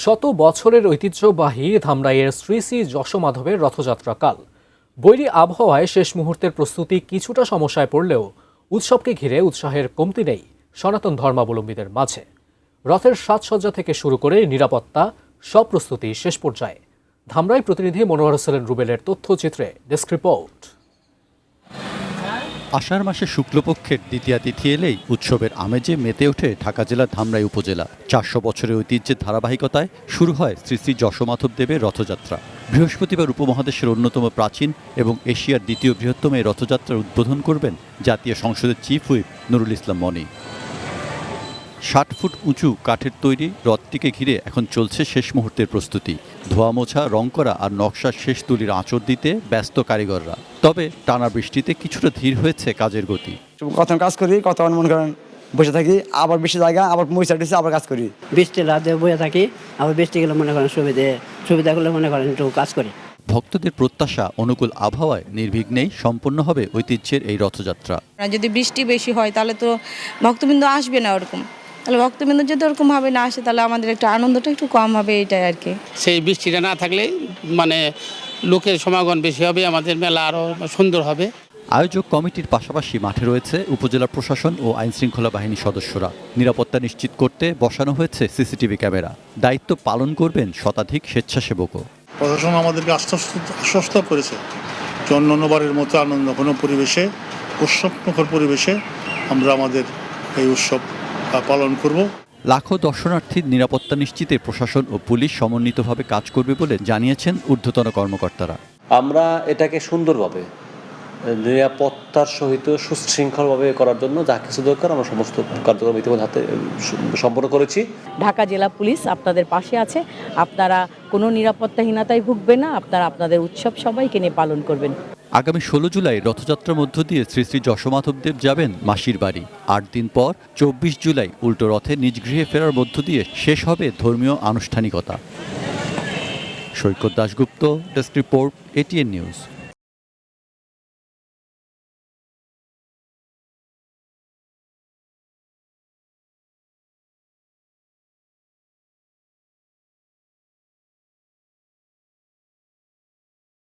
শত বছরের ঐতিহ্যবাহী ধামরাইয়ের শ্রী শ্রী যশোমাধবের রথযাত্রা কাল বৈরী আবহাওয়ায় শেষ মুহূর্তের প্রস্তুতি কিছুটা সমস্যায় পড়লেও উৎসবকে ঘিরে উৎসাহের কমতি নেই সনাতন ধর্মাবলম্বীদের মাঝে। রথের সাজসজ্জা থেকে শুরু করে নিরাপত্তা সব প্রস্তুতি শেষ পর্যায়ে। ধামরাই প্রতিনিধি মনোহর হোসেন রুবেলের তথ্যচিত্রে ডেস্ক রিপোর্ট। আষাঢ় মাসে শুক্লপক্ষের দ্বিতীয়া তিথি এলেই উৎসবের আমেজে মেতে ওঠে ঢাকা জেলার ধামরাই উপজেলা। 400 বছরের ঐতিহ্যের ধারাবাহিকতায় শুরু হয় শ্রী শ্রী যশোমাধব দেবের রথযাত্রা। বৃহস্পতিবার উপমহাদেশের অন্যতম প্রাচীন এবং এশিয়ার দ্বিতীয় বৃহত্তম এই রথযাত্রার উদ্বোধন করবেন জাতীয় সংসদের চিফ হুইপ নুরুল ইসলাম মনি। 60 ফুট উঁচু কাঠের তৈরি রথটিকে ঘিরে এখন চলছে শেষ মুহূর্তের প্রস্তুতি। ধোয়া মোছা, রং করা আর নকশার শেষ তুলির আঁচড় দিতে ব্যস্ত কারিগররা। তবে টানা বৃষ্টিতে কিছুটা ধীর হয়েছে কাজের গতি। কত কাজ করি, কত মনে করেন বসে থাকি, আবার বৃষ্টি জায়গা আবার মুই চাটিছি আবার কাজ করি। বৃষ্টি রাতে বসে থাকি, আবার বৃষ্টি গেলে মনে করেন সুবিধা করলে মনে করেন একটু কাজ করি। ভক্তদের প্রত্যাশা অনুকূল আবহাওয়ায় নির্বিঘ্নেই সম্পন্ন হবে ঐতিহ্যের এই রথযাত্রা। যদি বৃষ্টি বেশি হয় তাহলে তো ভক্তবৃন্দ আসবে না ওরকম, তাহলে ভক্তবৃন্দ যদি ওরকম ভাবে না আসে তাহলে আমাদের একটু আনন্দটা একটু কম হবে, এটাই আর কি। সেই বৃষ্টিটা না থাকলে মানে লোকের সমাগম বেশি হবে, আমাদের মেলা আরও সুন্দর হবে। আয়োজক কমিটির পাশাপাশি মাঠে রয়েছে উপজেলা প্রশাসন ও আইনশৃঙ্খলা বাহিনী সদস্যরা। নিরাপত্তা নিশ্চিত করতে বসানো হয়েছে সিসিটিভি ক্যামেরা। দায়িত্ব পালন করবেন শতাধিক স্বেচ্ছাসেবকও। প্রশাসন আমাদেরকে আশ্বস্ত করেছে যে অন্যবারের মতো আনন্দঘন পরিবেশে, উৎসবমুখর পরিবেশে আমরা আমাদের এই উৎসব পালন করব। লাখো দর্শনার্থীর নিরাপত্তা নিশ্চিতে প্রশাসন ও পুলিশ সমন্বিতভাবে কাজ করবে বলে জানিয়েছেন ঊর্ধ্বতন কর্মকর্তারা। আমরা এটাকে সুন্দরভাবে নিরাপত্তার সহিত সুশৃঙ্খলভাবে করার জন্য যা কিছু দরকার আমরা সমস্ত কার্যক্রম ইতিমধ্যে হাতে সম্পন্ন করেছি। ঢাকা জেলা পুলিশ আপনাদের পাশে আছে, আপনারা কোনো নিরাপত্তাহীনতায় ভুগবেন না, আপনারা আপনাদের উৎসব সবাইকে নিয়ে পালন করবেন। আগামী 16 জুলাই রথযাত্রার মধ্য দিয়ে শ্রী শ্রী যশোমাধব দেব যাবেন মাসির বাড়ি। 8 দিন পর 24 জুলাই উল্টো রথে নিজ গৃহে ফেরার মধ্য দিয়ে শেষ হবে ধর্মীয় আনুষ্ঠানিকতা। Saikat Dasgupta, desk report, ATN news.